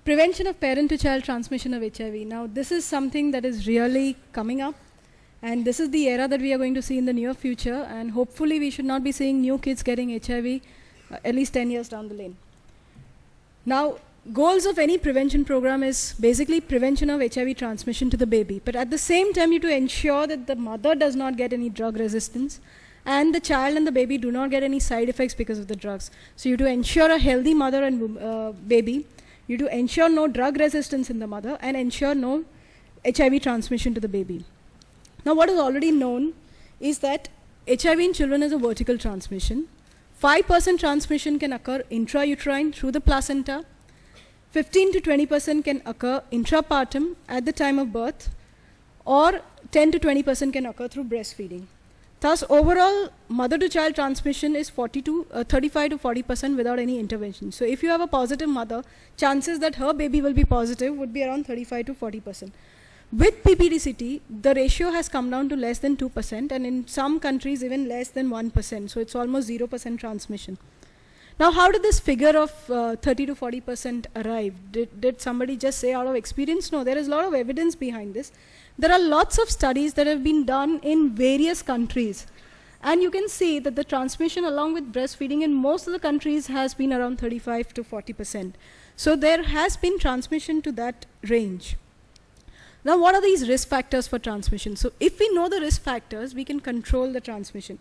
Prevention of parent-to-child transmission of HIV. Now, this is something that is really coming up, and this is the era that we are going to see in the near future, and hopefully we should not be seeing new kids getting HIV at least 10 years down the lane. Now, goals of any prevention program is basically prevention of HIV transmission to the baby, but at the same time, you have to ensure that the mother does not get any drug resistance, and the child and the baby do not get any side effects because of the drugs. So you have to ensure a healthy mother and baby. You have to ensure no drug resistance in the mother and ensure no HIV transmission to the baby. Now, what is already known is that HIV in children is a vertical transmission. 5% transmission can occur intrauterine through the placenta. 15 to 20% can occur intrapartum at the time of birth, or 10 to 20% can occur through breastfeeding. Thus, overall mother-to-child transmission is 35 to 40% without any intervention. So, if you have a positive mother, chances that her baby will be positive would be around 35 to 40%. With PPDCT, the ratio has come down to less than 2%, and in some countries even less than 1%. So, it's almost 0% transmission. Now, how did this figure of 30 to 40% arrive? Did somebody just say out of experience? No, there is a lot of evidence behind this. There are lots of studies that have been done in various countries. And you can see that the transmission along with breastfeeding in most of the countries has been around 35 to 40%. So there has been transmission to that range. Now, what are these risk factors for transmission? So if we know the risk factors, we can control the transmission.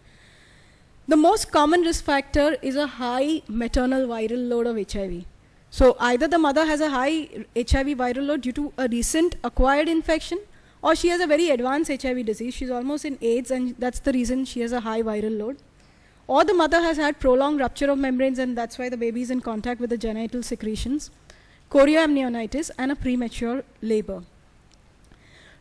The most common risk factor is a high maternal viral load of HIV. So either the mother has a high HIV viral load due to a recent acquired infection, or she has a very advanced HIV disease. She's almost in AIDS, and that's the reason she has a high viral load. Or the mother has had prolonged rupture of membranes, and that's why the baby is in contact with the genital secretions, chorioamnionitis, and a premature labor.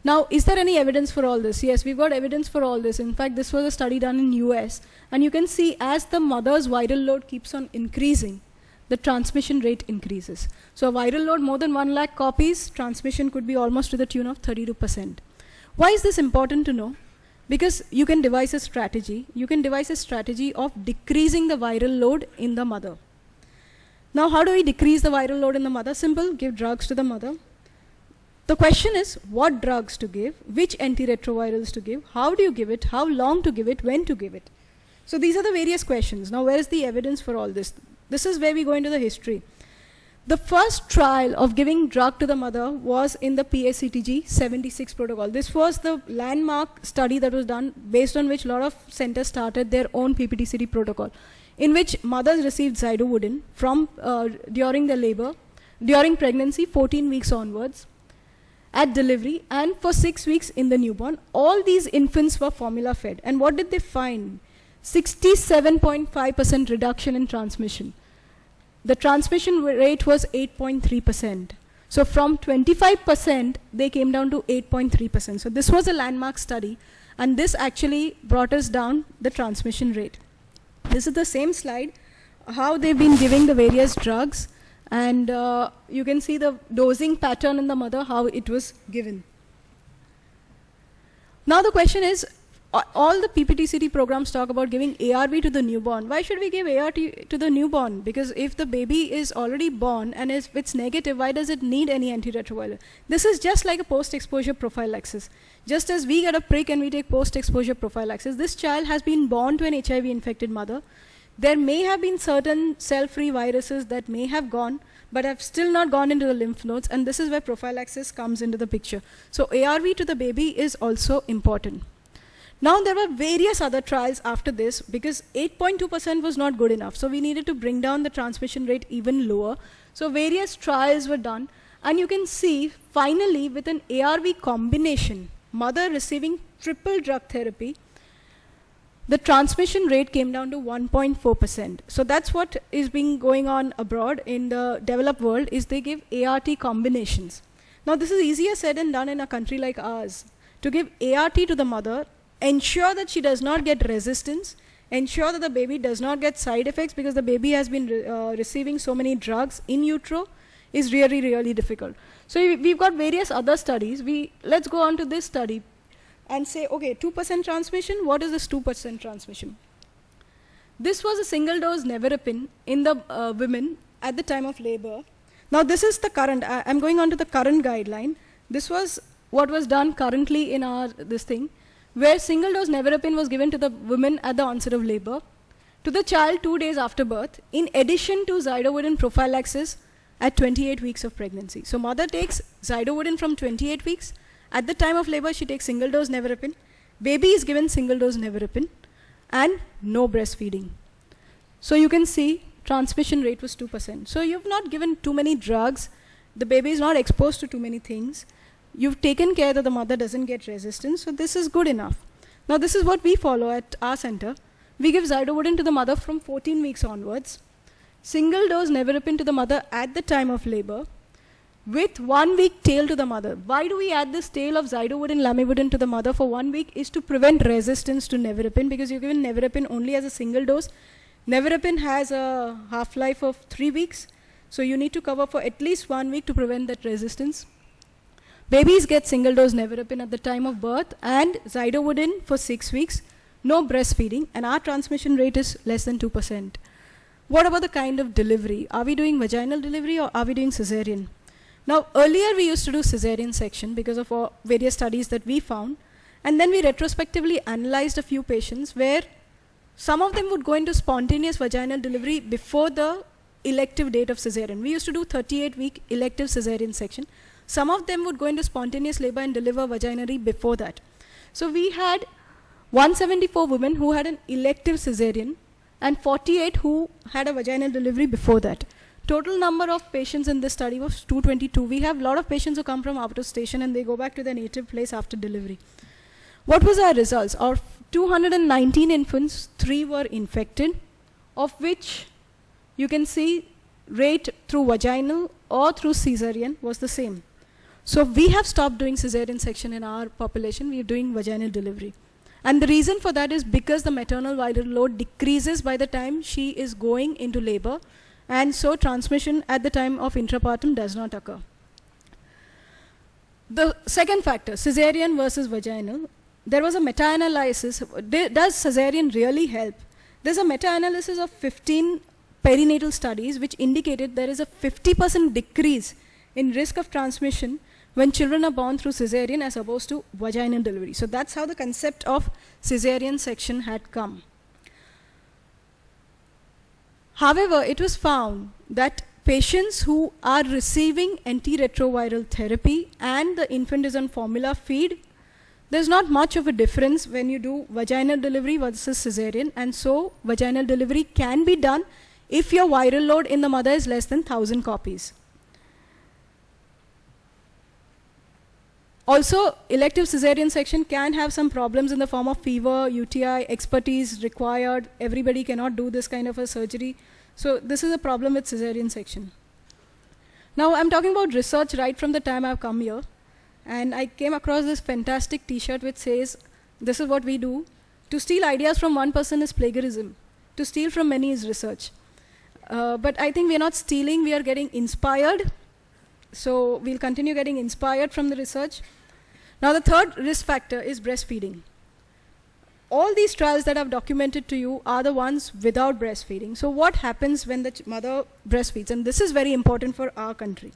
Now, is there any evidence for all this? Yes, we've got evidence for all this. In fact, this was a study done in US, and you can see as the mother's viral load keeps on increasing, the transmission rate increases. So a viral load more than 1 lakh copies, transmission could be almost to the tune of 32%. Why is this important to know? Because you can devise a strategy. You can devise a strategy of decreasing the viral load in the mother. Now, how do we decrease the viral load in the mother? Simple, give drugs to the mother. The question is what drugs to give, which antiretrovirals to give, how do you give it, how long to give it, when to give it. So these are the various questions. Now, where is the evidence for all this? This is where we go into the history. The first trial of giving drug to the mother was in the PACTG 76 protocol. This was the landmark study that was done based on which a lot of centers started their own PPDCT protocol, in which mothers received Zidovudin from during their labor, during pregnancy, 14 weeks onwards, at delivery, and for 6 weeks in the newborn. All these infants were formula fed. And what did they find? 67.5% reduction in transmission. The transmission rate was 8.3%. So from 25%, they came down to 8.3%. So this was a landmark study, and this actually brought us down the transmission rate. This is the same slide, how they've been giving the various drugs, and you can see the dosing pattern in the mother, how it was given. Now the question is, all the PPDCT programs talk about giving ARV to the newborn. Why should we give ARV to the newborn? Because if the baby is already born and if it's negative, why does it need any antiretroviral? This is just like a post-exposure prophylaxis. Just as we get a prick and we take post-exposure prophylaxis, this child has been born to an HIV-infected mother. There may have been certain cell-free viruses that may have gone, but have still not gone into the lymph nodes, and this is where prophylaxis comes into the picture. So ARV to the baby is also important. Now there were various other trials after this, because 8.2% was not good enough. So we needed to bring down the transmission rate even lower. So various trials were done, and you can see finally with an ARV combination, mother receiving triple drug therapy, the transmission rate came down to 1.4%. So that's what is being going on abroad in the developed world, is they give ART combinations. Now this is easier said than done in a country like ours. To give ART to the mother, ensure that she does not get resistance, ensure that the baby does not get side effects, because the baby has been receiving so many drugs in utero, is really, really difficult. So we've got various other studies. Let's go on to this study and say, okay, 2% transmission, what is this 2% transmission? This was a single dose nevirapine in the women at the time of labor. Now this is the current, I'm going on to the current guideline. This was what was done currently in our, this thing, where single dose nevirapine was given to the women at the onset of labor, to the child 2 days after birth, in addition to Zidovudin prophylaxis at 28 weeks of pregnancy. So mother takes Zidovudin from 28 weeks. At the time of labor, she takes single dose nevirapine. Baby is given single dose nevirapine and no breastfeeding. So you can see transmission rate was 2%. So you've not given too many drugs. The baby is not exposed to too many things. You've taken care that the mother doesn't get resistance. So this is good enough. Now this is what we follow at our center. We give Zidovudin to the mother from 14 weeks onwards. Single dose nevirapine to the mother at the time of labor, with 1 week tail to the mother. Why do we add this tail of Zidovudin, Lamivudin to the mother for 1 week? Is to prevent resistance to nevirapine, because you're given nevirapine only as a single dose. Nevirapine has a half-life of 3 weeks, so you need to cover for at least 1 week to prevent that resistance. Babies get single dose nevirapine at the time of birth and Zidovudin for 6 weeks, no breastfeeding, and our transmission rate is less than 2%. What about the kind of delivery? Are we doing vaginal delivery or are we doing cesarean? Now, earlier we used to do cesarean section because of various studies that we found, and then we retrospectively analyzed a few patients where some of them would go into spontaneous vaginal delivery before the elective date of cesarean. We used to do 38-week elective cesarean section. Some of them would go into spontaneous labor and deliver vaginally before that. So we had 174 women who had an elective cesarean and 48 who had a vaginal delivery before that. Total number of patients in this study was 222. We have a lot of patients who come from out of station and they go back to their native place after delivery. What was our results? Of 219 infants, 3 were infected, of which you can see rate through vaginal or through cesarean was the same. So we have stopped doing cesarean section in our population. We are doing vaginal delivery. And the reason for that is because the maternal viral load decreases by the time she is going into labor, and so transmission at the time of intrapartum does not occur. The second factor, cesarean versus vaginal, there was a meta-analysis. Does cesarean really help? There's a meta-analysis of 15 perinatal studies which indicated there is a 50% decrease in risk of transmission when children are born through cesarean as opposed to vaginal delivery. So that's how the concept of cesarean section had come. However, it was found that patients who are receiving antiretroviral therapy and the infant is on formula feed, there's not much of a difference when you do vaginal delivery versus cesarean, and so vaginal delivery can be done if your viral load in the mother is less than 1,000 copies. Also, elective cesarean section can have some problems in the form of fever, UTI, expertise required. Everybody cannot do this kind of a surgery. So this is a problem with cesarean section. Now I'm talking about research right from the time I've come here. And I came across this fantastic t-shirt which says, this is what we do. To steal ideas from one person is plagiarism. To steal from many is research. But I think we are not stealing, we are getting inspired. So we'll continue getting inspired from the research. Now the third risk factor is breastfeeding. All these trials that I've documented to you are the ones without breastfeeding. So what happens when the mother breastfeeds? And this is very important for our country.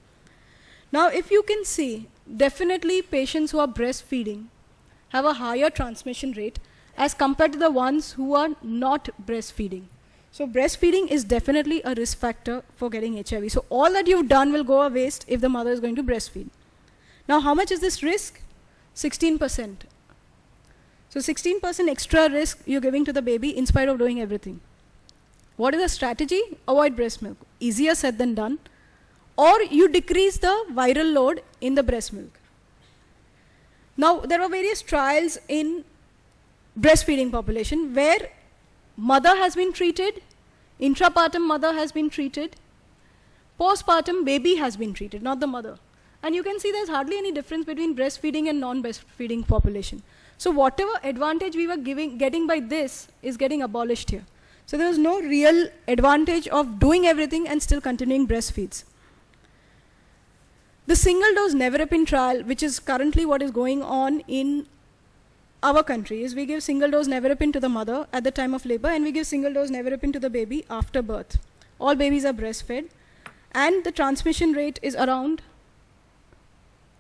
Now if you can see, definitely patients who are breastfeeding have a higher transmission rate as compared to the ones who are not breastfeeding. So breastfeeding is definitely a risk factor for getting HIV. So all that you've done will go a waste if the mother is going to breastfeed. Now how much is this risk? 16%. So 16% extra risk you're giving to the baby in spite of doing everything. What is the strategy? Avoid breast milk. Easier said than done. Or you decrease the viral load in the breast milk. Now there are various trials in breastfeeding population where mother has been treated, intrapartum mother has been treated, postpartum baby has been treated, not the mother. And you can see there's hardly any difference between breastfeeding and non-breastfeeding population. So whatever advantage we were getting by this is getting abolished here. So there was no real advantage of doing everything and still continuing breastfeeds. The single dose nevirapine trial, which is currently what is going on in our country, is we give single dose nevirapine to the mother at the time of labor and we give single dose nevirapine to the baby after birth. All babies are breastfed. and the transmission rate is around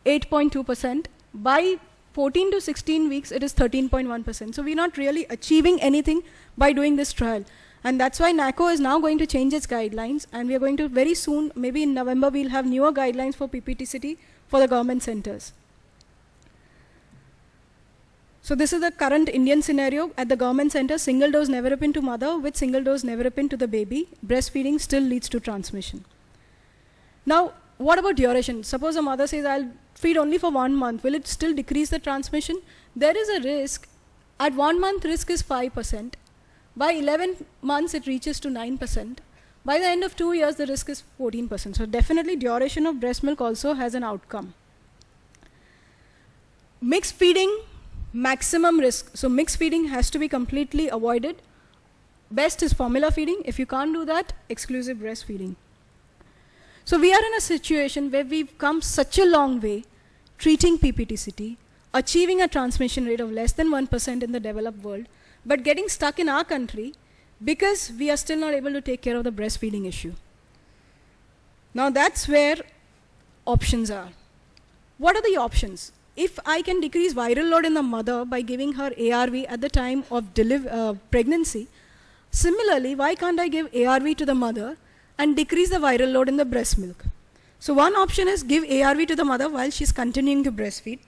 8.2%. By 14 to 16 weeks, it is 13.1%. So we're not really achieving anything by doing this trial. And that's why NACO is now going to change its guidelines, and we are going to very soon, maybe in November, we'll have newer guidelines for PPTCT for the government centers. So this is the current Indian scenario at the government center: single dose nevirapine to mother with single dose nevirapine to the baby. Breastfeeding still leads to transmission. Now, what about duration? Suppose a mother says, I'll feed only for 1 month. Will it still decrease the transmission? There is a risk. At 1 month, risk is 5%. By 11 months, it reaches to 9%. By the end of 2 years, the risk is 14%. So definitely duration of breast milk also has an outcome. Mixed feeding, maximum risk. So mixed feeding has to be completely avoided. Best is formula feeding. If you can't do that, exclusive breastfeeding. So we are in a situation where we've come such a long way treating PPTCT, achieving a transmission rate of less than 1% in the developed world, but getting stuck in our country because we are still not able to take care of the breastfeeding issue. Now that's where options are. What are the options? If I can decrease viral load in the mother by giving her ARV at the time of pregnancy, similarly, why can't I give ARV to the mother and decrease the viral load in the breast milk? So one option is give ARV to the mother while she's continuing to breastfeed.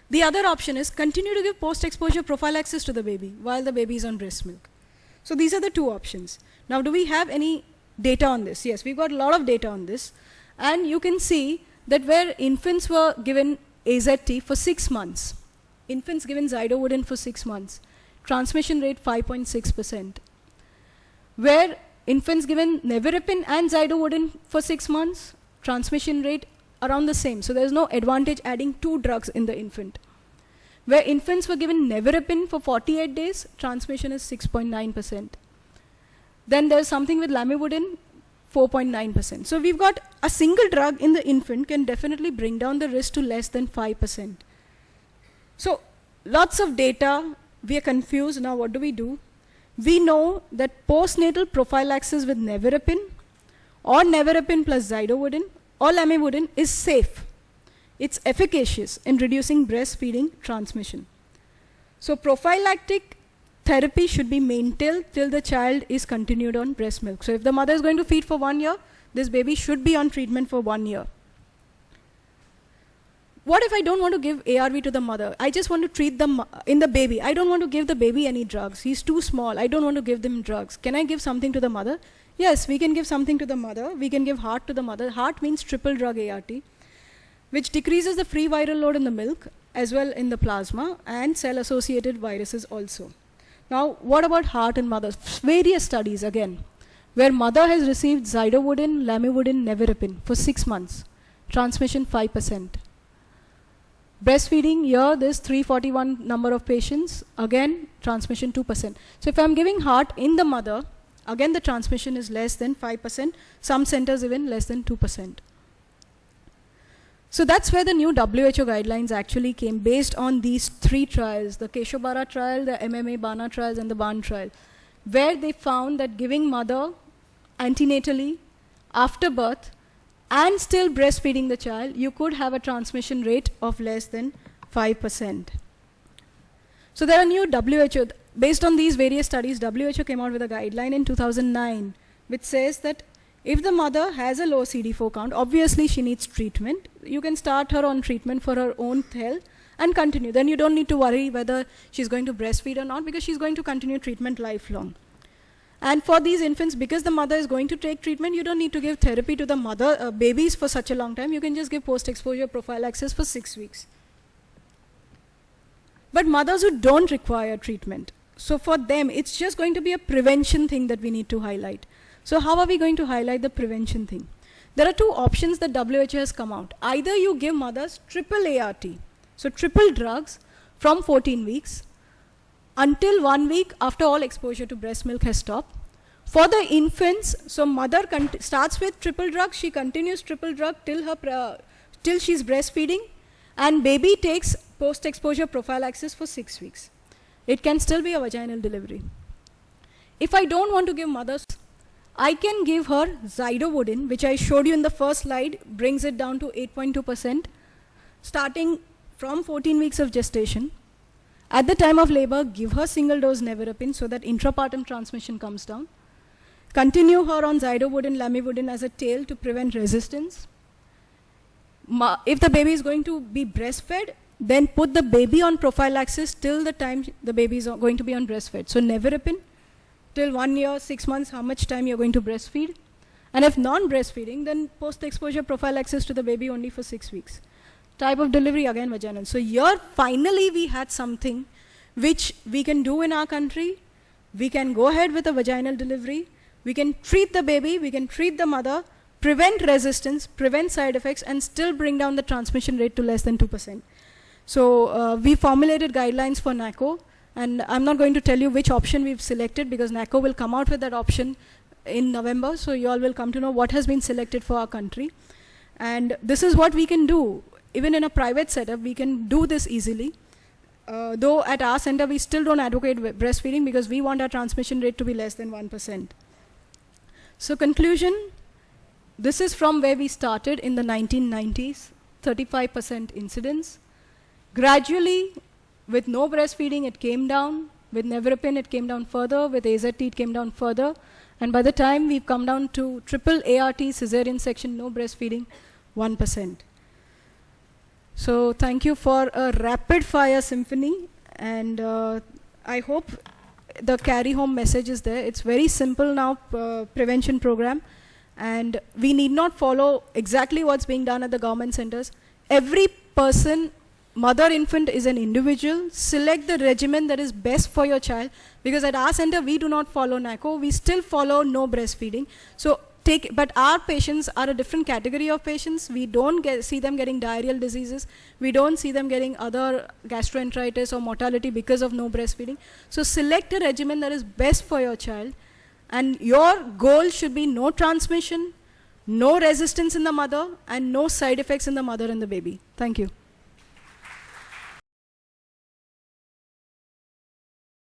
The other option is continue to give post-exposure prophylaxis to the baby while the baby is on breast milk. So these are the two options. Now, do we have any data on this? Yes, we've got a lot of data on this. And you can see that where infants were given AZT for 6 months, infants given Zidovudin for 6 months, transmission rate 5.6%. Where infants given nevirapine and Zidovudin for 6 months, transmission rate around the same. So there's no advantage adding 2 drugs in the infant. Where infants were given nevirapine for 48 days, transmission is 6.9%. Then there's something with lamivudin, 4.9%. So we've got a single drug in the infant can definitely bring down the risk to less than 5%. So lots of data, we are confused. Now what do? We know that postnatal prophylaxis with nevirapine or nevirapine plus Zidovudin or lamivudin is safe. It's efficacious in reducing breastfeeding transmission. So prophylactic therapy should be maintained till the child is continued on breast milk. So if the mother is going to feed for 1 year, this baby should be on treatment for 1 year. What if I don't want to give ARV to the mother? I just want to treat them in the baby. I don't want to give the baby any drugs. He's too small. I don't want to give them drugs. Can I give something to the mother? Yes, we can give something to the mother. We can give HART to the mother. HART means triple drug ART, which decreases the free viral load in the milk as well in the plasma and cell-associated viruses also. Now, what about HART in mothers? Various studies again, where mother has received Zidovudin, lamivudin, nevirapine for 6 months. Transmission 5%. Breastfeeding, here there's 341 number of patients. Again, transmission 2%. So if I'm giving HART in the mother, again the transmission is less than 5%. Some centers even less than 2%. So that's where the new WHO guidelines actually came based on these 3 trials, the Keshobara trial, the MMA Bana trials and the BAN trial, where they found that giving mother antenatally after birth and still breastfeeding the child, you could have a transmission rate of less than 5%. So there are new WHO, based on these various studies, WHO came out with a guideline in 2009, which says that if the mother has a low CD4 count, obviously she needs treatment. You can start her on treatment for her own health and continue. Then you don't need to worry whether she's going to breastfeed or not, because she's going to continue treatment lifelong. And for these infants, because the mother is going to take treatment, you don't need to give therapy to the mother, babies for such a long time. You can just give post-exposure prophylaxis for 6 weeks. But mothers who don't require treatment, so for them, it's just going to be a prevention thing that we need to highlight. So how are we going to highlight the prevention thing? There are 2 options that WHO has come out. Either you give mothers triple ART, so triple drugs from 14 weeks until 1 week after all exposure to breast milk has stopped. For the infants, so mother starts with triple drug, she continues triple drug till she's breastfeeding, and baby takes post-exposure prophylaxis for 6 weeks. It can still be a vaginal delivery. If I don't want to give mothers I can give her Zidovudin, which I showed you in the first slide, brings it down to 8.2%, starting from 14 weeks of gestation. At the time of labor, give her single dose nevirapine so that intrapartum transmission comes down. Continue her on Zidovudin, Lamivudin as a tail to prevent resistance. If the baby is going to be breastfed, then put the baby on prophylaxis till the time the baby is going to be on breastfed. So nevirapine till 1 year, 6 months, how much time you're going to breastfeed. And if non-breastfeeding, then post-exposure prophylaxis to the baby only for 6 weeks. Type of delivery, again vaginal. So here, finally, we had something which we can do in our country. We can go ahead with a vaginal delivery. We can treat the baby, we can treat the mother, prevent resistance, prevent side effects, and still bring down the transmission rate to less than 2%. So we formulated guidelines for NACO, and I'm not going to tell you which option we've selected because NACO will come out with that option in November, so you all will come to know what has been selected for our country. And this is what we can do. Even in a private setup, we can do this easily. Though at our center, we still don't advocate breastfeeding because we want our transmission rate to be less than 1%. So conclusion, this is from where we started in the 1990s, 35% incidence. Gradually, with no breastfeeding, it came down. With nevirapine, it came down further. With AZT, it came down further. And by the time we've come down to triple ART, cesarean section, no breastfeeding, 1%. So thank you for a rapid fire symphony. And I hope the carry home message is there. It's very simple now, prevention program. And we need not follow exactly what's being done at the government centers. Every person, mother, infant is an individual. Select the regimen that is best for your child. Because at our center, we do not follow NACO. We still follow no breastfeeding. So but our patients are a different category of patients. We don't see them getting diarrheal diseases. We don't see them getting other gastroenteritis or mortality because of no breastfeeding. So select a regimen that is best for your child. And your goal should be no transmission, no resistance in the mother, and no side effects in the mother and the baby. Thank you.